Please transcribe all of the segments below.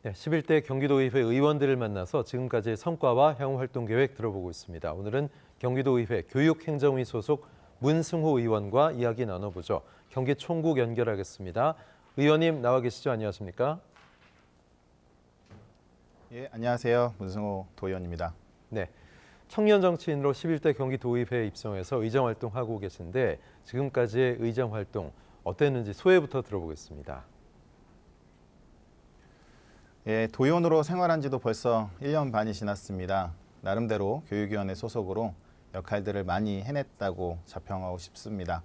네, 11대 경기도의회 의원들을 만나서 지금까지의 성과와 향후 활동 계획 들어보고 있습니다. 오늘은 경기도의회 교육행정위 소속 문승호 의원과 이야기 나눠보죠. 경기 총국 연결하겠습니다. 의원님 나와 계시죠? 안녕하십니까? 예, 안녕하세요. 문승호 도의원입니다. 네, 청년 정치인으로 11대 경기도의회에 입성해서 의정 활동하고 계신데 지금까지의 의정 활동 어땠는지 소회부터 들어보겠습니다. 예, 도의원으로 생활한 지도 벌써 1년 반이 지났습니다. 나름대로 교육위원회 소속으로 역할들을 많이 해냈다고 자평하고 싶습니다.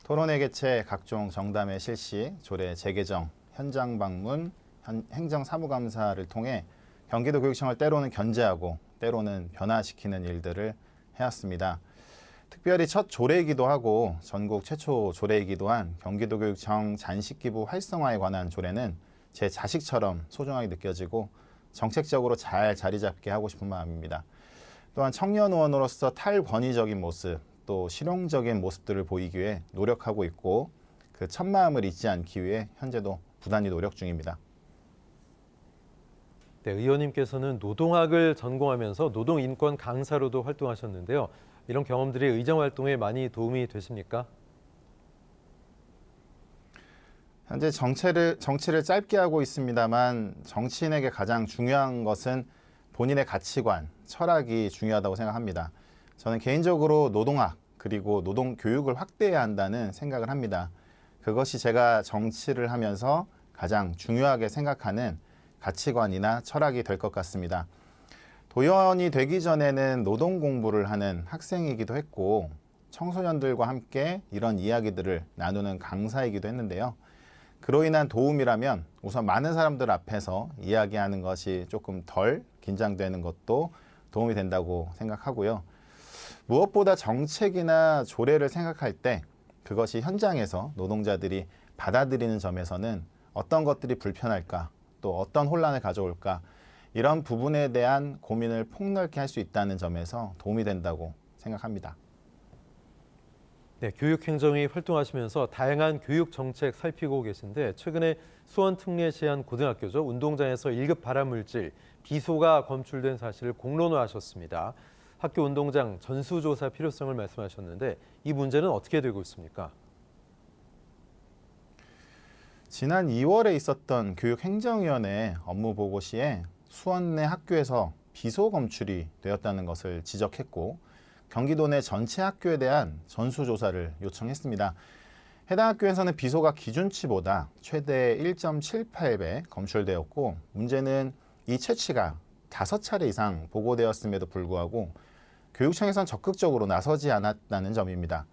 토론회 개최, 각종 정담회 실시, 조례 재개정, 현장 방문, 행정사무감사를 통해 경기도 교육청을 때로는 견제하고 때로는 변화시키는 일들을 해왔습니다. 특별히 첫 조례이기도 하고 전국 최초 조례이기도 한 경기도교육청 잔식기부 활성화에 관한 조례는 제 자식처럼 소중하게 느껴지고 정책적으로 잘 자리 잡게 하고 싶은 마음입니다. 또한 청년 의원으로서 탈권위적인 모습, 또 실용적인 모습들을 보이기 위해 노력하고 있고 그 첫마음을 잊지 않기 위해 현재도 부단히 노력 중입니다. 네, 의원님께서는 노동학을 전공하면서 노동인권 강사로도 활동하셨는데요. 이런 경험들이 의정 활동에 많이 도움이 되십니까? 현재 정치를 짧게 하고 있습니다만 정치인에게 가장 중요한 것은 본인의 가치관, 철학이 중요하다고 생각합니다. 저는 개인적으로 노동학 그리고 노동교육을 확대해야 한다는 생각을 합니다. 그것이 제가 정치를 하면서 가장 중요하게 생각하는 가치관이나 철학이 될 것 같습니다. 도의원이 되기 전에는 노동 공부를 하는 학생이기도 했고 청소년들과 함께 이런 이야기들을 나누는 강사이기도 했는데요. 그로 인한 도움이라면 우선 많은 사람들 앞에서 이야기하는 것이 조금 덜 긴장되는 것도 도움이 된다고 생각하고요. 무엇보다 정책이나 조례를 생각할 때 그것이 현장에서 노동자들이 받아들이는 점에서는 어떤 것들이 불편할까, 또 어떤 혼란을 가져올까, 이런 부분에 대한 고민을 폭넓게 할 수 있다는 점에서 도움이 된다고 생각합니다. 네, 교육행정위 활동하시면서 다양한 교육 정책 살피고 계신데 최근에 수원 특례시의 한 고등학교죠. 운동장에서 1급 발암물질 비소가 검출된 사실을 공론화하셨습니다. 학교 운동장 전수조사 필요성을 말씀하셨는데 이 문제는 어떻게 되고 있습니까? 지난 2월에 있었던 교육행정위원회 업무보고 시에 수원 내 학교에서 비소 검출이 되었다는 것을 지적했고 경기도 내 전체 학교에 대한 전수조사를 요청했습니다. 해당 학교에서는 비소가 기준치보다 최대 1.78배 검출되었고 문제는 이 채취가 5차례 이상 보고되었음에도 불구하고 교육청에선 적극적으로 나서지 않았다는 점입니다.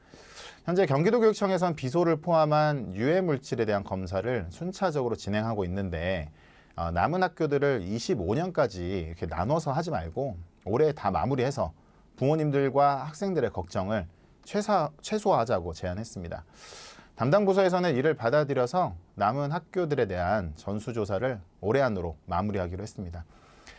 현재 경기도교육청에선 비소를 포함한 유해 물질에 대한 검사를 순차적으로 진행하고 있는데 남은 학교들을 25년까지 이렇게 나눠서 하지 말고 올해 다 마무리해서 부모님들과 학생들의 걱정을 최소화하자고 제안했습니다. 담당 부서에서는 이를 받아들여서 남은 학교들에 대한 전수조사를 올해 안으로 마무리하기로 했습니다.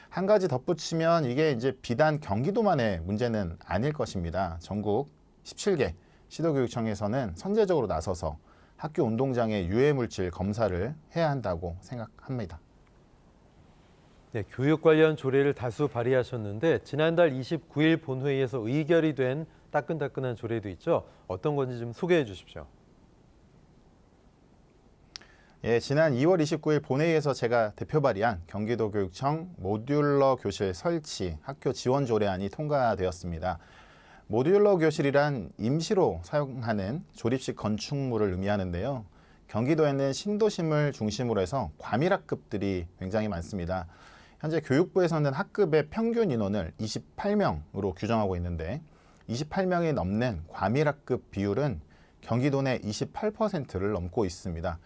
한 가지 덧붙이면 이게 이제 비단 경기도만의 문제는 아닐 것입니다. 전국 17개 시도교육청에서는 선제적으로 나서서 학교 운동장의 유해물질 검사를 해야 한다고 생각합니다. 네, 교육 관련 조례를 다수 발의하셨는데 지난달 29일 본회의에서 의결이 된 따끈따끈한 조례도 있죠. 어떤 건지 좀 소개해 주십시오. 예, 지난 2월 29일 본회의에서 제가 대표 발의한 경기도교육청 모듈러 교실 설치 학교 지원 조례안이 통과되었습니다. 모듈러 교실이란 임시로 사용하는 조립식 건축물을 의미하는데요. 경기도에는 신도심을 중심으로 해서 과밀학급들이 굉장히 많습니다. 현재 교육부에서는 학급의 평균 인원을 28명으로 규정하고 있는데 28명이 넘는 과밀학급 비율은 경기도 내 28%를 넘고 있습니다.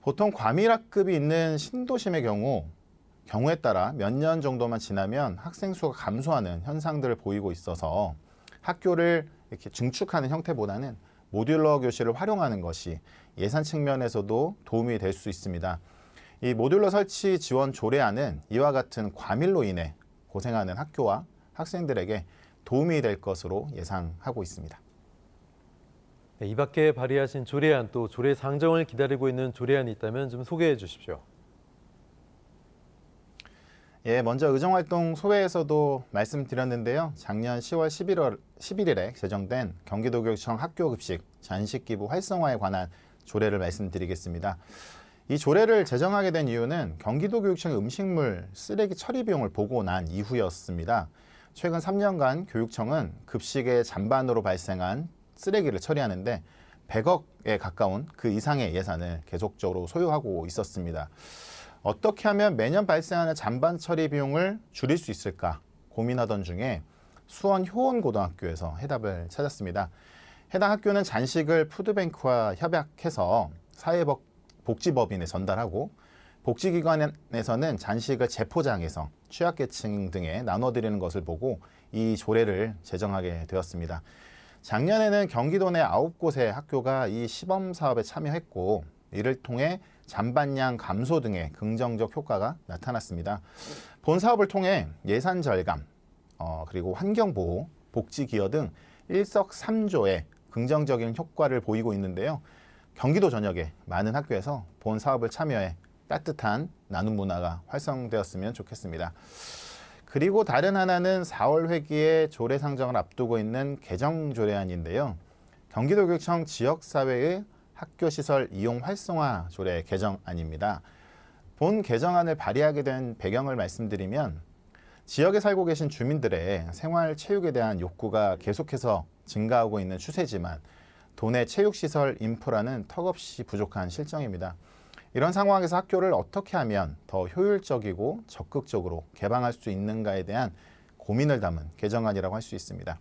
보통 과밀학급이 있는 신도심의 경우에 따라 몇 년 정도만 지나면 학생 수가 감소하는 현상들을 보이고 있어서 학교를 이렇게 증축하는 형태보다는 모듈러 교실을 활용하는 것이 예산 측면에서도 도움이 될 수 있습니다. 이 모듈러 설치 지원 조례안은 이와 같은 과밀로 인해 고생하는 학교와 학생들에게 도움이 될 것으로 예상하고 있습니다. 네, 이 밖에 발의하신 조례안 또 조례 상정을 기다리고 있는 조례안이 있다면 좀 소개해 주십시오. 예, 먼저 의정활동 소회에서도 말씀드렸는데요. 작년 10월 11일에 제정된 경기도교육청 학교급식 잔식기부 활성화에 관한 조례를 말씀드리겠습니다. 이 조례를 제정하게 된 이유는 경기도교육청의 음식물 쓰레기 처리 비용을 보고 난 이후였습니다. 최근 3년간 교육청은 급식의 잔반으로 발생한 쓰레기를 처리하는데 100억에 가까운 그 이상의 예산을 계속적으로 소요하고 있었습니다. 어떻게 하면 매년 발생하는 잔반 처리 비용을 줄일 수 있을까 고민하던 중에 수원 효원고등학교에서 해답을 찾았습니다. 해당 학교는 잔식을 푸드뱅크와 협약해서 사회복지법인에 전달하고 복지기관에서는 잔식을 재포장해서 취약계층 등에 나눠드리는 것을 보고 이 조례를 제정하게 되었습니다. 작년에는 경기도 내 9곳의 학교가 이 시범 사업에 참여했고 이를 통해 잔반량 감소 등의 긍정적 효과가 나타났습니다. 본 사업을 통해 예산 절감, 그리고 환경보호, 복지기여 등 일석삼조의 긍정적인 효과를 보이고 있는데요. 경기도 전역의 많은 학교에서 본 사업을 참여해 따뜻한 나눔 문화가 활성되었으면 좋겠습니다. 그리고 다른 하나는 4월 회기에 조례 상정을 앞두고 있는 개정조례안인데요. 경기도교육청 지역사회의 학교시설 이용 활성화 조례 개정안입니다. 본 개정안을 발의하게 된 배경을 말씀드리면 지역에 살고 계신 주민들의 생활체육에 대한 욕구가 계속해서 증가하고 있는 추세지만 도내 체육시설 인프라는 턱없이 부족한 실정입니다. 이런 상황에서 학교를 어떻게 하면 더 효율적이고 적극적으로 개방할 수 있는가에 대한 고민을 담은 개정안이라고 할 수 있습니다.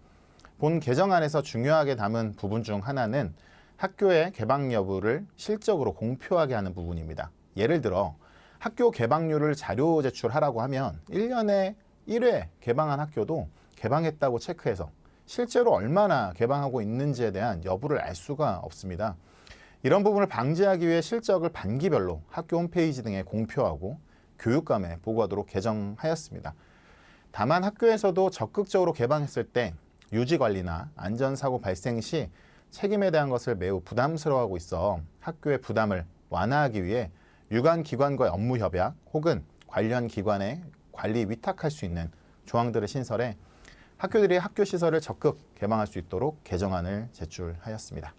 본 개정안에서 중요하게 담은 부분 중 하나는 학교의 개방 여부를 실적으로 공표하게 하는 부분입니다. 예를 들어 학교 개방률을 자료 제출하라고 하면 1년에 1회 개방한 학교도 개방했다고 체크해서 실제로 얼마나 개방하고 있는지에 대한 여부를 알 수가 없습니다. 이런 부분을 방지하기 위해 실적을 반기별로 학교 홈페이지 등에 공표하고 교육감에 보고하도록 개정하였습니다. 다만 학교에서도 적극적으로 개방했을 때 유지관리나 안전사고 발생 시 책임에 대한 것을 매우 부담스러워하고 있어 학교의 부담을 완화하기 위해 유관 기관과의 업무 협약 혹은 관련 기관에 관리 위탁할 수 있는 조항들을 신설해 학교들이 학교 시설을 적극 개방할 수 있도록 개정안을 제출하였습니다.